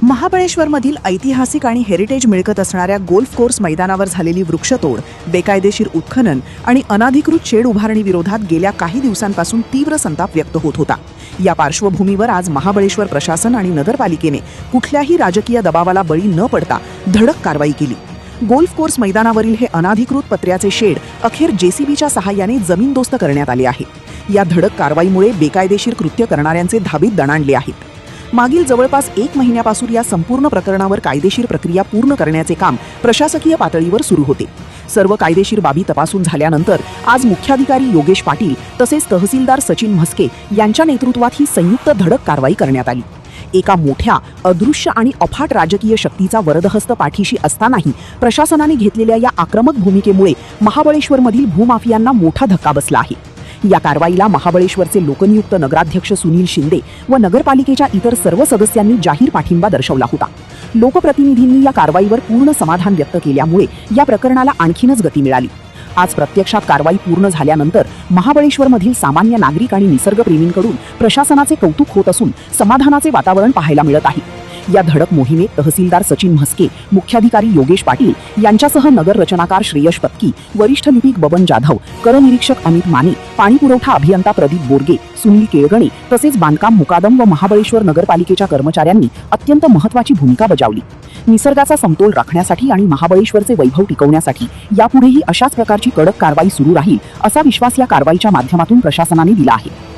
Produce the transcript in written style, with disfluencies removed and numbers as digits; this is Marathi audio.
महाबळेश्वरमधील ऐतिहासिक आणि हेरिटेज मिळकत असणाऱ्या गोल्फ कोर्स मैदानावर झालेली वृक्षतोड, बेकायदेशीर उत्खनन आणि अनाधिकृत शेड उभारणी विरोधात गेल्या काही दिवसांपासून तीव्र संताप व्यक्त होत होता. या पार्श्वभूमीवर आज महाबळेश्वर प्रशासन आणि नगरपालिकेने कुठल्याही राजकीय दबावाला बळी न पडता धडक कारवाई केली. गोल्फ कोर्स मैदानावरील हे अनाधिकृत पत्र्याचे शेड अखेर जेसीबीच्या सहाय्याने जमीनदोस्त करण्यात आले आहे. या धडक कारवाईमुळे बेकायदेशीर कृत्य करणाऱ्यांचे धाबीत दणाणले आहेत. मागील जवळपास 1 महिन्यापासून या संपूर्ण प्रकरणावर कायदेशीर प्रक्रिया पूर्ण करण्याचे काम प्रशासकीय पातळीवर सुरू होते. सर्व कायदेशीर बाबी तपासून झाल्यानंतर आज मुख्याधिकारी योगेश पाटील तसेच तहसीलदार सचिन म्हस्के यांच्या नेतृत्वात ही संयुक्त धडक कारवाई करण्यात आली. एका मोठ्या अदृश्य आणि अफाट राजकीय शक्तीचा वरदहस्त पाठीशी असतानाही प्रशासनाने घेतलेल्या या आक्रमक भूमिकेमुळे महाबळेश्वरमधील भूमाफियांना मोठा धक्का बसला आहे. या कारवाईला महाबळेश्वरचे लोकनियुक्त नगराध्यक्ष सुनील शिंदे व नगरपालिकेच्या इतर सर्व सदस्यांनी जाहीर पाठिंबा दर्शवला होता. लोकप्रतिनिधींनी या कारवाईवर पूर्ण समाधान व्यक्त केल्यामुळे या प्रकरणाला आणखीनच गती मिळाली. आज प्रत्यक्षात कारवाई पूर्ण झाल्यानंतर महाबळेश्वरमधील सामान्य नागरिक आणि निसर्गप्रेमींकडून प्रशासनाचे कौतुक होत असून समाधानाचे वातावरण पाहायला मिळत आहे. या धडक मोहिमेत तहसीलदार सचिन म्हस्के, मुख्याधिकारी योगेश पाटील यांच्यासह नगर रचनाकार श्रेयश पत्की, वरिष्ठ लिपिक बबन जाधव, करनिरीक्षक अमित माने, पाणीपुरवठा अभियंता प्रदीप बोरगे, सुनील केळगणे तसेच बांधकाम मुकादम व महाबळेश्वर नगरपालिकेच्या कर्मचाऱ्यांनी अत्यंत महत्त्वाची भूमिका बजावली. निसर्गाचा समतोल राखण्यासाठी आणि महाबळेश्वरचे वैभव टिकवण्यासाठी यापुढेही अशाच प्रकारची कडक कारवाई सुरू राहील असा विश्वास या कारवाईच्या माध्यमातून प्रशासनाने दिला आहे.